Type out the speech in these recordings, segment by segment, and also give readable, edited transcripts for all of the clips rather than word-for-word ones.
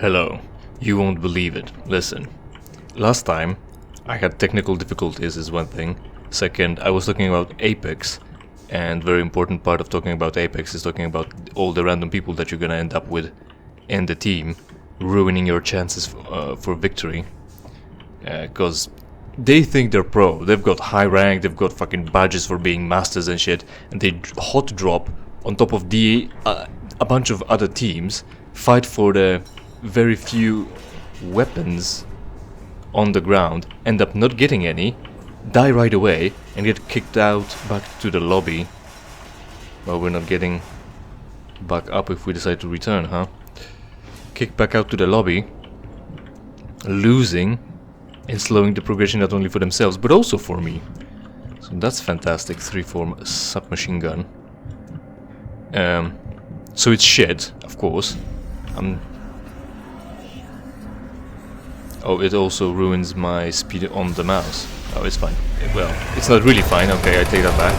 Hello. You won't believe it. Listen. Last time, I had technical difficulties is one thing. Second, I was talking about Apex. And very important part of talking about Apex is talking about all the random people that you're gonna end up with in the team, ruining your chances for victory. Because they think they're pro. They've got high rank, they've got fucking badges for being masters and shit. And they hot drop on top of a bunch of other teams, fight for the very few weapons on the ground, end up not getting any, die right away, and get kicked out back to the lobby. Well, we're not getting back up if we decide to return, huh? Kicked back out to the lobby, losing and slowing the progression not only for themselves, but also for me. So that's fantastic. 3-4 submachine gun. So it's shit, of course. Oh, it also ruins my speed on the mouse. Oh, it's fine. Well, it's not really fine. Okay, I take that back.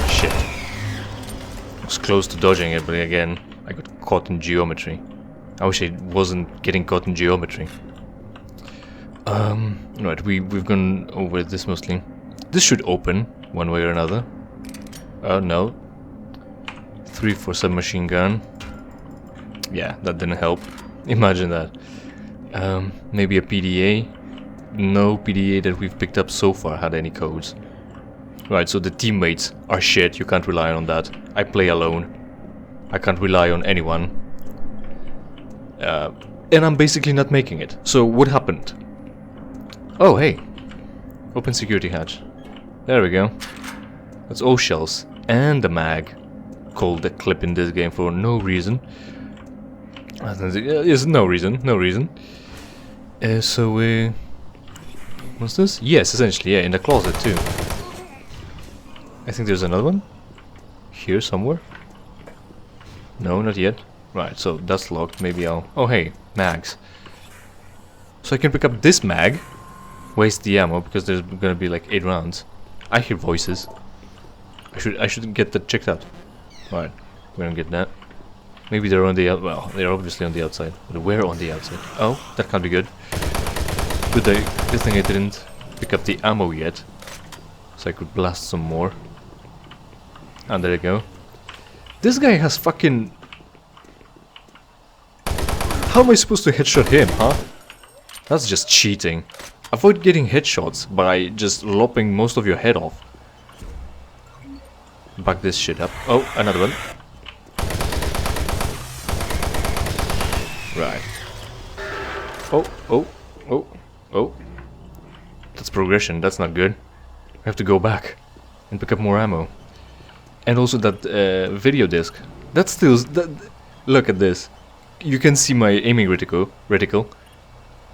Shit. I was close to dodging it, but again, I got caught in geometry. I wish I wasn't getting caught in geometry. Right, we've gone over this mostly. This should open, one way or another. Oh, no. 3 for submachine gun. Yeah, that didn't help. Imagine that. Maybe a PDA. No PDA that we've picked up so far had any codes. Right, so the teammates are shit. You can't rely on that. I play alone. I can't rely on anyone. And I'm basically not making it. So what happened? Oh, hey. Open security hatch. There we go. That's all shells. And a mag. Called a clip in this game for no reason. There's no reason. No reason. What's this? Yes, essentially, yeah, in the closet too. I think there's another one. Here somewhere. No, not yet. Right, so that's locked. Maybe I'll... Oh, hey, mags. So I can pick up this mag. Waste the ammo because there's gonna be like 8 rounds. I hear voices. I should get that checked out. Right, we don't get that. Maybe they're on the well, they're obviously on the outside. But where on the outside? Oh, that can't be good. Good thing I didn't pick up the ammo yet, so I could blast some more. And there you go. This guy has fucking... How am I supposed to headshot him, huh? That's just cheating. Avoid getting headshots by just lopping most of your head off. Back this shit up. Oh, another one. Right. Oh. That's progression. That's not good. I have to go back and pick up more ammo. And also that video disc. That's still... look at this. You can see my aiming reticle.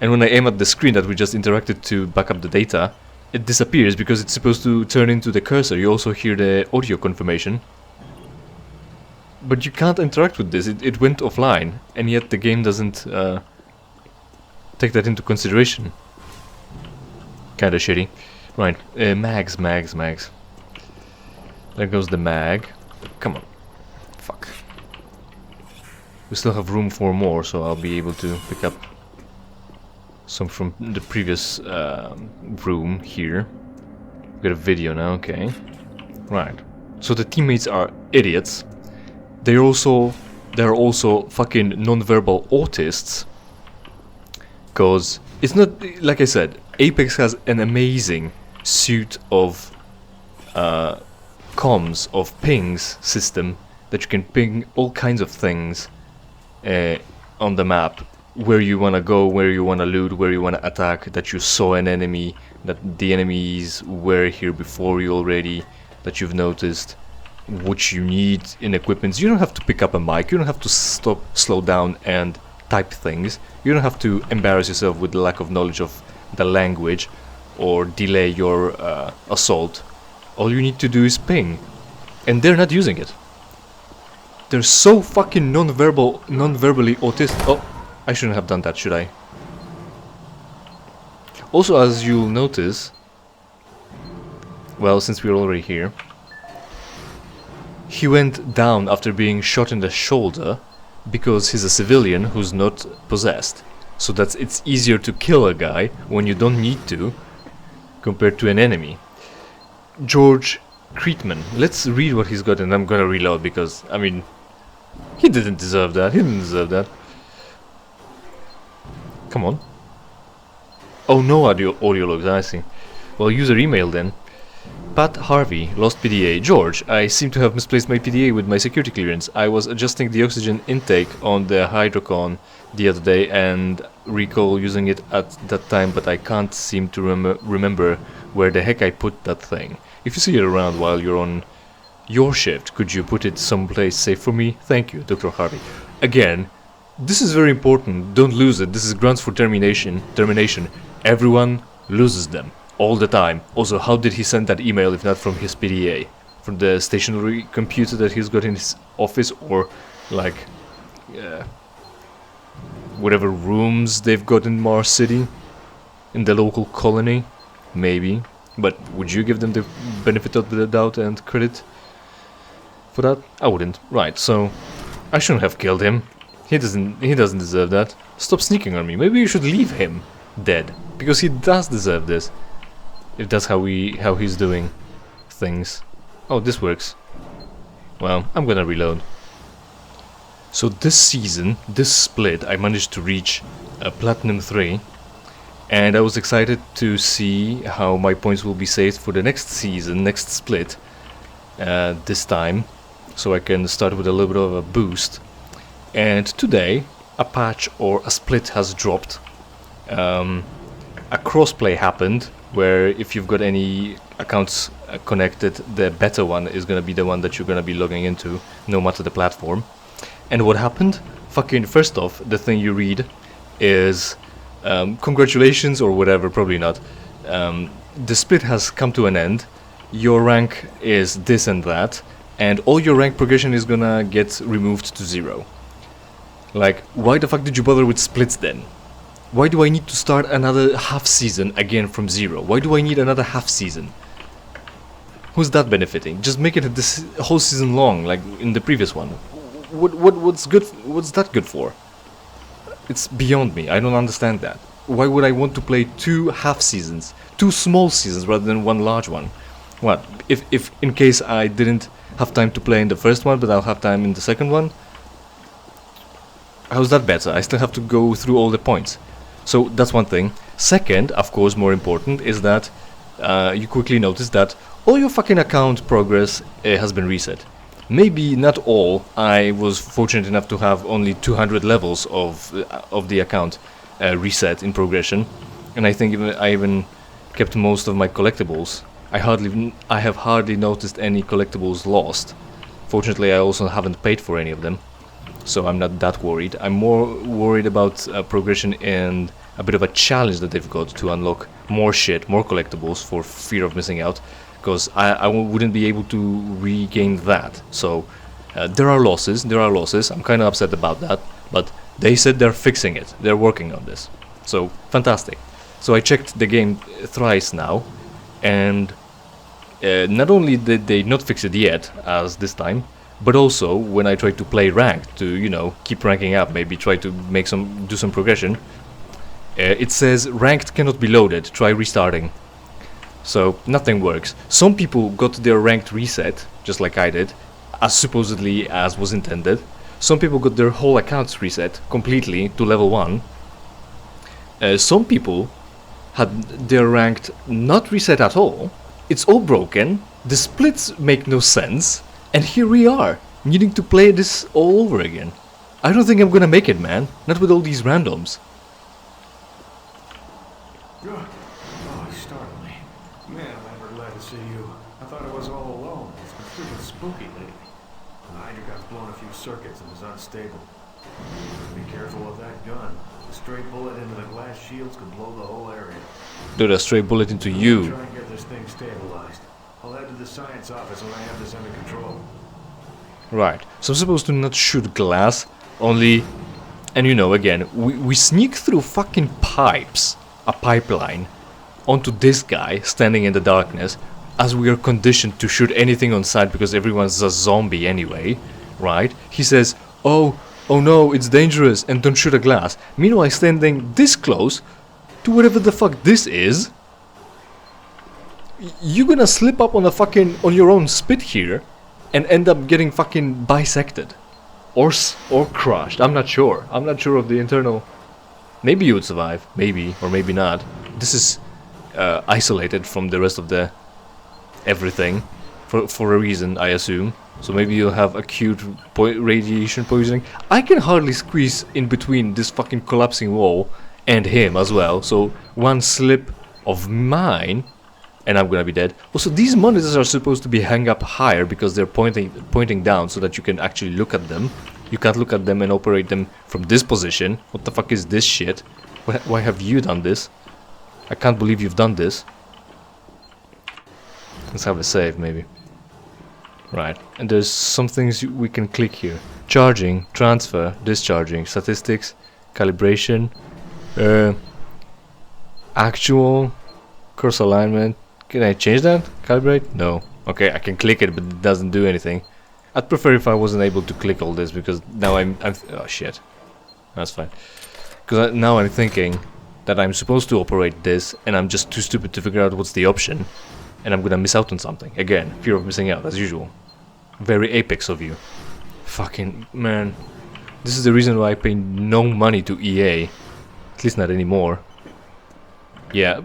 And when I aim at the screen that we just interacted to back up the data, it disappears because it's supposed to turn into the cursor. You also hear the audio confirmation. But you can't interact with this. It went offline, and yet the game doesn't take that into consideration. Kinda shitty. Right, mags. There goes the mag. Come on. Fuck. We still have room for more, so I'll be able to pick up some from the previous room here. We've got a video now, okay. Right. So the teammates are idiots. They're also fucking non-verbal autists. Cause it's not, like I said, Apex has an amazing suite of comms, of pings system that you can ping all kinds of things on the map. Where you wanna go, where you wanna loot, where you wanna attack, that you saw an enemy, that the enemies were here before you already, that you've noticed, what you need in equipments. You don't have to pick up a mic, you don't have to slow down and type things, you don't have to embarrass yourself with the lack of knowledge of the language or delay your assault. All you need to do is ping, and they're not using it. They're so fucking non-verbally autistic. Oh, I shouldn't have done that, should I? Also, as you'll notice, Well, since we're already here. He went down after being shot in the shoulder because he's a civilian who's not possessed. So it's easier to kill a guy when you don't need to compared to an enemy. George Creetman. Let's read what he's got, and I'm gonna reload because, I mean, he didn't deserve that. He didn't deserve that. Come on. Oh, no audio logs, I see. Well, user email then. Pat Harvey, lost PDA. George, I seem to have misplaced my PDA with my security clearance. I was adjusting the oxygen intake on the hydrocon the other day and recall using it at that time, but I can't seem to remember where the heck I put that thing. If you see it around while you're on your shift, could you put it someplace safe for me? Thank you, Dr. Harvey. Again, this is very important. Don't lose it. This is grounds for termination. Everyone loses them all the time. Also, how did he send that email if not from his PDA? From the stationary computer that he's got in his office, or like whatever rooms they've got in Mars City, in the local colony? Maybe. But would you give them the benefit of the doubt and credit for that? I wouldn't. Right, so I shouldn't have killed him. He doesn't deserve that. Stop sneaking on me. Maybe you should leave him dead, because he does deserve this. If that's how he's doing things. Oh, this works. Well, I'm gonna reload. So this season, this split, I managed to reach Platinum 3. And I was excited to see how my points will be saved for the next season, next split, this time, so I can start with a little bit of a boost. And today, a patch or a split has dropped. A crossplay happened, where if you've got any accounts connected, the better one is gonna be the one that you're gonna be logging into, no matter the platform. And what happened? Fucking, first off, the thing you read is... congratulations or whatever, probably not. The split has come to an end. Your rank is this and that, and all your rank progression is gonna get removed to 0. Like, why the fuck did you bother with splits then? Why do I need to start another half season again from 0? Why do I need another half season? Who's that benefiting? Just make it this whole season long, like in the previous one. What's good? What's that good for? It's beyond me. I don't understand that. Why would I want to play 2 half seasons, 2 small seasons rather than 1 large one? What? If in case I didn't have time to play in the first one, but I'll have time in the second one? How's that better? I still have to go through all the points. So that's one thing. Second, of course, more important, is that you quickly notice that all your fucking account progress has been reset. Maybe not all. I was fortunate enough to have only 200 levels of the account reset in progression, and I think I even kept most of my collectibles. I have hardly noticed any collectibles lost. Fortunately, I also haven't paid for any of them, so I'm not that worried. I'm more worried about progression and a bit of a challenge that they've got to unlock more shit, more collectibles, for fear of missing out. Because I wouldn't be able to regain that. So there are losses. I'm kind of upset about that, but they said they're fixing it. They're working on this. So fantastic. So I checked the game thrice now, and not only did they not fix it yet, as this time, but also when I tried to play ranked to, you know, keep ranking up, maybe try to do some progression, it says ranked cannot be loaded. Try restarting. So nothing works. Some people got their ranked reset, just like I did, supposedly as was intended. Some people got their whole accounts reset completely to level 1. Some people had their ranked not reset at all. It's all broken, the splits make no sense, and here we are, needing to play this all over again. I don't think I'm gonna make it, man. Not with all these randoms. Oh, you startled me. Man, I'm ever glad to see you. I thought I was all alone. It's been freaking spooky lately. The hydrocon's blown a few circuits and is unstable. Be careful with that gun. A stray bullet into the glass shields could blow the whole area. Dude, a stray bullet into you. Try and get this thing stabilized. I'll head to the science office when I have this under control. Right, so I'm supposed to not shoot glass, only... And you know, again, we sneak through fucking pipes, a pipeline, onto this guy standing in the darkness, as we are conditioned to shoot anything on sight because everyone's a zombie anyway, right? He says, oh no, it's dangerous and don't shoot a glass. Meanwhile, standing this close to whatever the fuck this is, you're gonna slip up on on your own spit here and end up getting fucking bisected or crushed. I'm not sure. I'm not sure of the internal. Maybe you would survive, maybe or maybe not. This is isolated from the rest of the everything for a reason, I assume. So maybe you'll have acute radiation poisoning. I can hardly squeeze in between this fucking collapsing wall and him as well. So one slip of mine and I'm gonna be dead. Also, these monitors are supposed to be hung up higher because they're pointing down so that you can actually look at them. You can't look at them and operate them from this position. What the fuck is this shit? Why have you done this? I can't believe you've done this. Let's have a save, maybe. Right, and there's some things we can click here. Charging, transfer, discharging, statistics, calibration, actual, course alignment. Can I change that? Calibrate? No. Okay, I can click it, but it doesn't do anything. I'd prefer if I wasn't able to click all this, because now I'm oh shit. That's fine. Because now I'm thinking that I'm supposed to operate this, and I'm just too stupid to figure out what's the option. And I'm gonna miss out on something. Again, fear of missing out, as usual. Very apex of you. Fucking man. This is the reason why I pay no money to EA. At least not anymore. Yeah,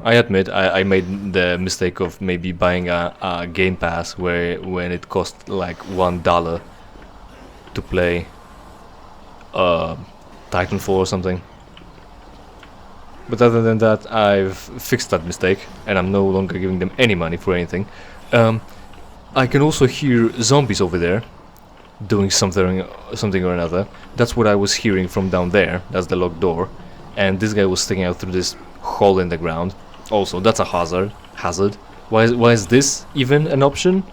I admit I made the mistake of maybe buying a Game Pass when it cost like $1 to play Titanfall or something. But other than that, I've fixed that mistake, and I'm no longer giving them any money for anything. I can also hear zombies over there doing something or another. That's what I was hearing from down there. That's the locked door, and this guy was sticking out through this hole in the ground. Also, that's a hazard. Why is this even an option?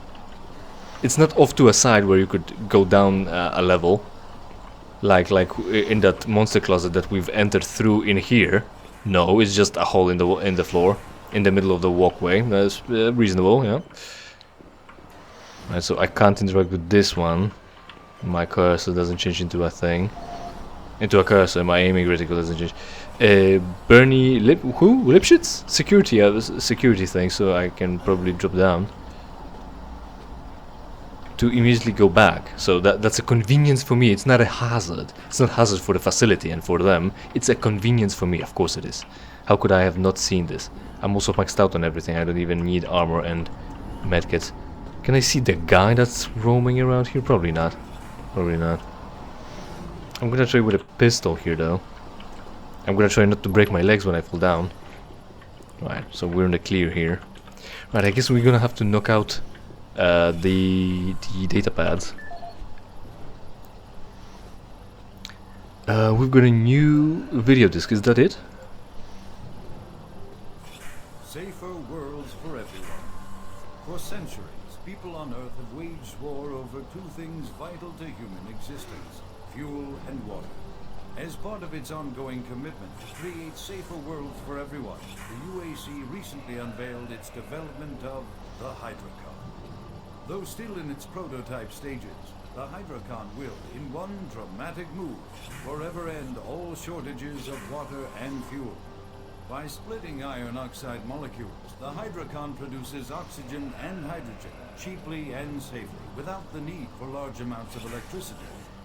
It's not off to a side where you could go down a level, like in that monster closet that we've entered through in here. No, it's just a hole in the floor, in the middle of the walkway. That's reasonable, yeah. Right, so I can't interact with this one. My cursor doesn't change into a thing. Into a cursor, my aiming reticle doesn't change. Bernie Lipschitz? Security, security thing, so I can probably drop down to immediately go back. So that's a convenience for me. It's not a hazard. It's not a hazard for the facility and for them. It's a convenience for me. Of course it is. How could I have not seen this? I'm also maxed out on everything. I don't even need armor and medkits. Can I see the guy that's roaming around here? Probably not. Probably not. I'm gonna try with a pistol here though. I'm gonna try not to break my legs when I fall down. Right, so we're in the clear here. Right, I guess we're gonna have to knock out the data pads. We've got a new video disc, is that it? Safer worlds for everyone. For centuries, people on Earth have waged war over two things vital to human existence: fuel and water. As part of its ongoing commitment to create safer worlds for everyone, the UAC recently unveiled its development of the Hydrocon. Though still in its prototype stages, the Hydrocon will, in one dramatic move, forever end all shortages of water and fuel. By splitting iron oxide molecules, the Hydrocon produces oxygen and hydrogen cheaply and safely, without the need for large amounts of electricity.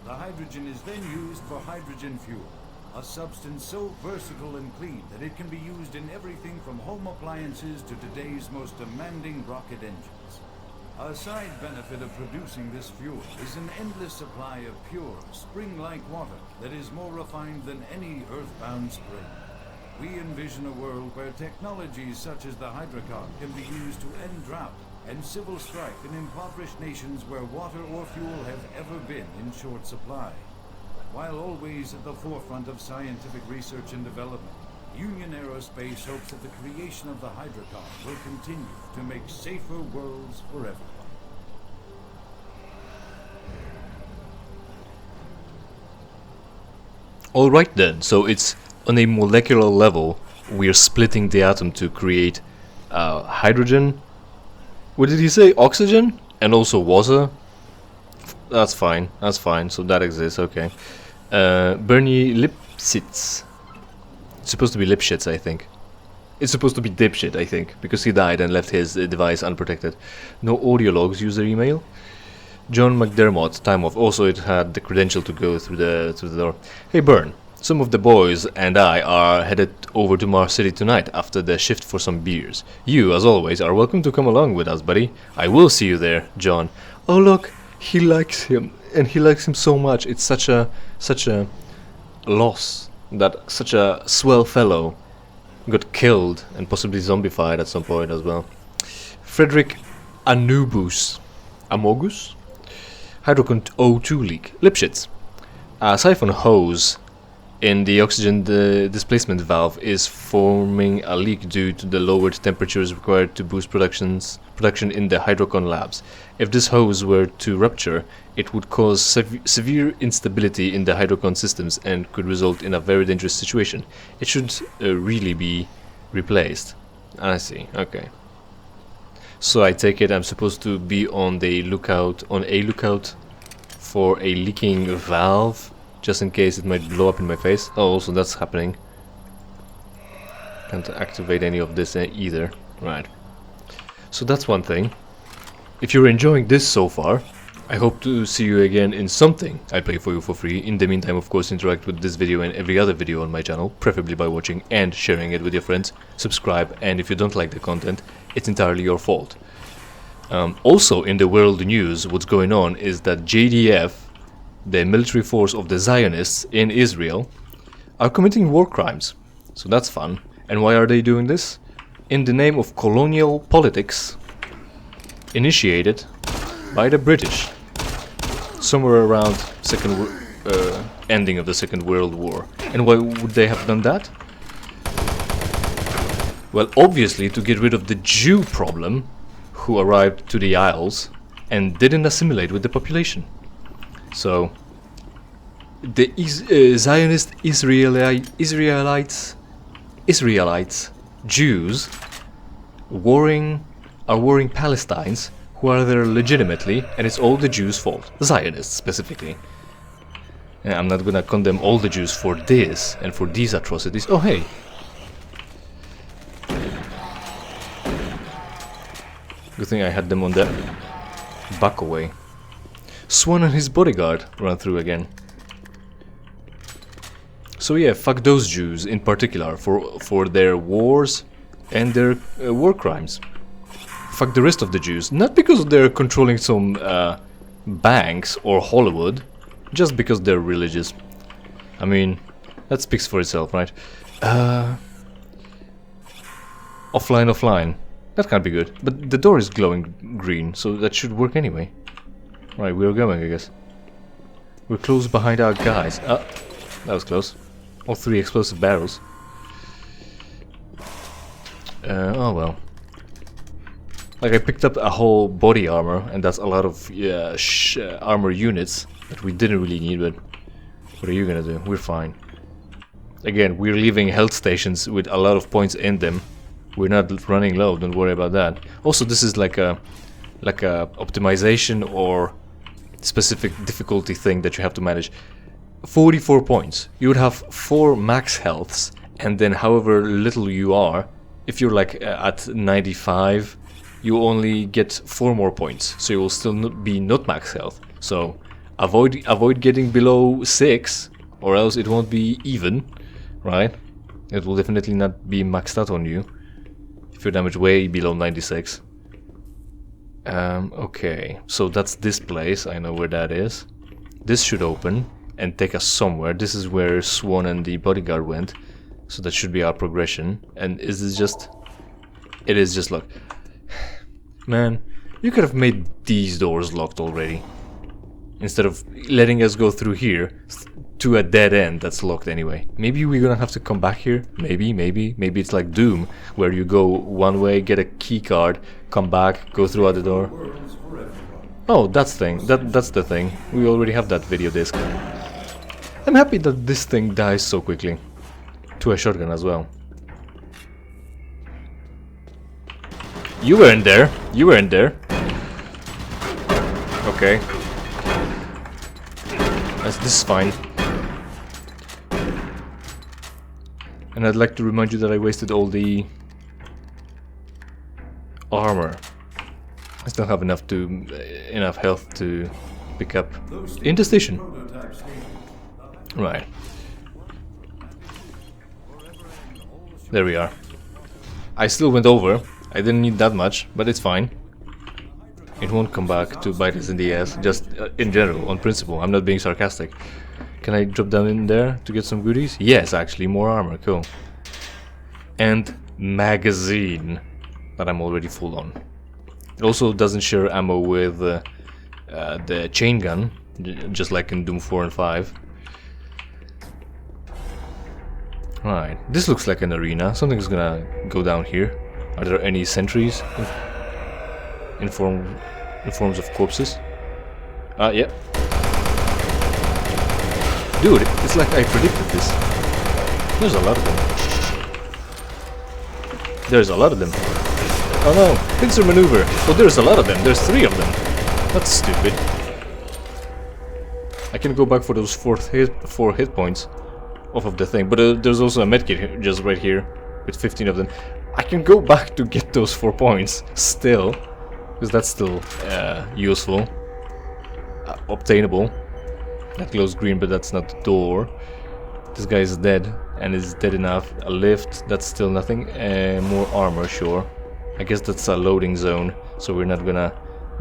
The hydrogen is then used for hydrogen fuel, a substance so versatile and clean that it can be used in everything from home appliances to today's most demanding rocket engines. A side benefit of producing this fuel is an endless supply of pure, spring-like water that is more refined than any earthbound spring. We envision a world where technologies such as the Hydrocon can be used to end drought and civil strife in impoverished nations where water or fuel have ever been in short supply. While always at the forefront of scientific research and development, Union Aerospace hopes that the creation of the Hydrocon will continue to make safer worlds for everyone. Alright then, so it's on a molecular level, we're splitting the atom to create hydrogen, What did he say? Oxygen? And also water? That's fine, that's fine, so that exists, okay. Bernie Lipschitz. It's supposed to be Lipschitz, I think. It's supposed to be dipshit, I think, because he died and left his device unprotected. No audio logs, user email. John McDermott, time off. Also, it had the credential to go through the door. Hey, Bern. Some of the boys and I are headed over to Mars City tonight after the shift for some beers. You, as always, are welcome to come along with us, buddy. I will see you there, John. Oh, look, he likes him, and he likes him so much. It's such a loss that such a swell fellow got killed and possibly zombified at some point as well. Frederick Anubus. Amogus? Hydrocon O2 leak. Lipschitz. A siphon hose in the oxygen displacement valve is forming a leak due to the lowered temperatures required to boost production in the Hydrocon labs. If this hose were to rupture, it would cause severe instability in the Hydrocon systems and could result in a very dangerous situation. It should really be replaced. I see, okay. So I take it I'm supposed to be on a lookout for a leaking valve, just in case it might blow up in my face. Oh, also that's happening. Can't activate any of this either. Right. So that's one thing. If you're enjoying this so far, I hope to see you again in something I play for you for free. In the meantime, of course, interact with this video and every other video on my channel, preferably by watching and sharing it with your friends. Subscribe, and if you don't like the content, it's entirely your fault. Also, in the world news, what's going on is that JDF, the military force of the Zionists in Israel, are committing war crimes. So that's fun. And why are they doing this? In the name of colonial politics, initiated by the British, somewhere around ending of the Second World War. And why would they have done that? Well, obviously to get rid of the Jew problem, who arrived to the Isles and didn't assimilate with the population. So the Zionist Israelites, Jews, are warring Palestinians who are there legitimately, and it's all the Jews' fault. Zionists specifically. And I'm not gonna condemn all the Jews for this and for these atrocities. Oh hey. Good thing I had them on the back away. Swan and his bodyguard run through again. So yeah, fuck those Jews in particular for their wars and their war crimes. Fuck the rest of the Jews, not because they're controlling some banks or Hollywood, just because they're religious. I mean, that speaks for itself, right? Offline. That can't be good. But the door is glowing green, so that should work anyway. Right, we're going, I guess. We're close behind our guys. Ah, that was close. All 3 explosive barrels. Oh well. Like, I picked up a whole body armor, and that's a lot of armor units that we didn't really need, but what are you gonna do? We're fine. Again, we're leaving health stations with a lot of points in them. We're not running low, don't worry about that. Also, this is like a optimization or specific difficulty thing that you have to manage. 44 points. You would have 4 max healths, and then however little you are, if you're like at 95, you only get 4 more points, so you will still be not max health. So avoid getting below 6, or else it won't be even, right? It will definitely not be maxed out on you if you're damaged way below 96. Okay, so that's this place. I know where that is. This should open and take us somewhere. This is where Swan and the bodyguard went, so that should be our progression. And is this just... It is just locked. Man, you could have made these doors locked already, instead of letting us go through here to a dead end that's locked anyway. Maybe we're gonna have to come back here. Maybe it's like Doom, where you go one way, get a key card, come back, go through other door. Oh, that's the thing. We already have that video disc. I'm happy that this thing dies so quickly. To a shotgun as well. You weren't there. You weren't there. Okay. This is fine. And I'd like to remind you that I wasted all the armor. I still have enough health to pick up in the station. Right. There we are. I still went over. I didn't need that much, but it's fine. It won't come back to bite us in the ass, just in general, on principle. I'm not being sarcastic. Can I drop down in there to get some goodies? Yes, actually, more armor, cool. And magazine that I'm already full on. It also doesn't share ammo with the chain gun, just like in Doom 4 and 5. Right, this looks like an arena. Something's gonna go down here. Are there any sentries in forms of corpses? Yeah. Dude, it's like I predicted this. There's a lot of them. There's a lot of them. Oh no, pincer maneuver. Oh, there's a lot of them. There's 3 of them. That's stupid. I can go back for those 4 hit points off of the thing, but there's also a medkit here, just right here with 15 of them. I can go back to get those 4 points still, because that's still useful, obtainable. That glows green, but that's not the door. This guy is dead, and is dead enough. A lift, that's still nothing. More armor, sure. I guess that's a loading zone, so we're not gonna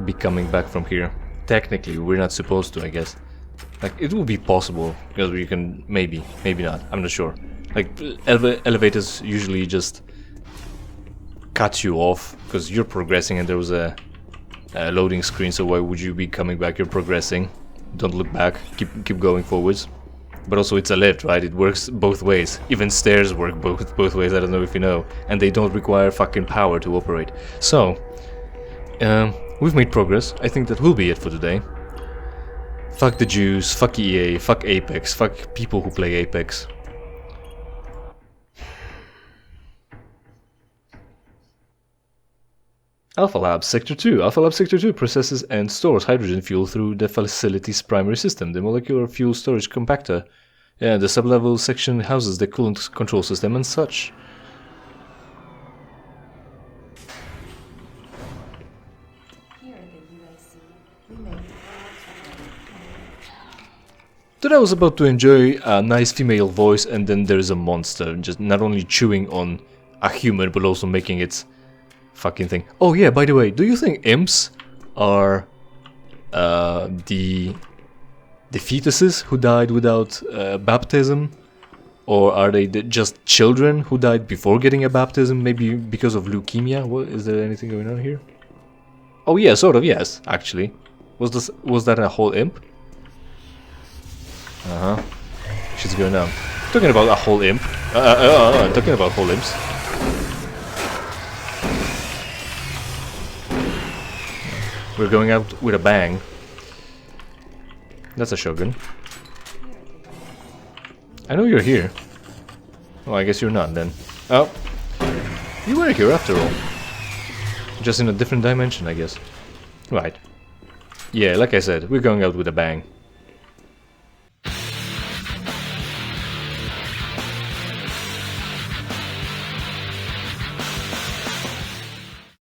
be coming back from here. Technically, we're not supposed to, I guess. Like, it will be possible, because we can, maybe not, I'm not sure. Like, elevators usually just cut you off, because you're progressing and there was a loading screen, so why would you be coming back? You're progressing. Don't look back, keep going forwards. But also it's a lift, right? It works both ways. Even stairs work both ways, I don't know if you know. And they don't require fucking power to operate. So, we've made progress. I think that will be it for today. Fuck the Jews, fuck EA, fuck Apex, fuck people who play Apex. Alpha Lab Sector 2. Alpha Lab Sector 2 processes and stores hydrogen fuel through the facility's primary system, the molecular fuel storage compactor. Yeah, the sublevel section houses the coolant control system and such. Then I was about to enjoy a nice female voice, and then there's a monster just not only chewing on a human but also making its fucking thing. Oh yeah, by the way, do you think imps are the fetuses who died without baptism, or are they just children who died before getting a baptism, maybe because of leukemia? What, is there anything going on here? Oh yeah, sort of, yes, actually. Was that a whole imp? Uh-huh. Shit's going down. Talking about a whole imp. Talking about whole imps. We're going out with a bang. That's a shotgun. I know you're here. Oh, I guess you're not then. Oh. You were here after all. Just in a different dimension, I guess. Right. Yeah, like I said, we're going out with a bang.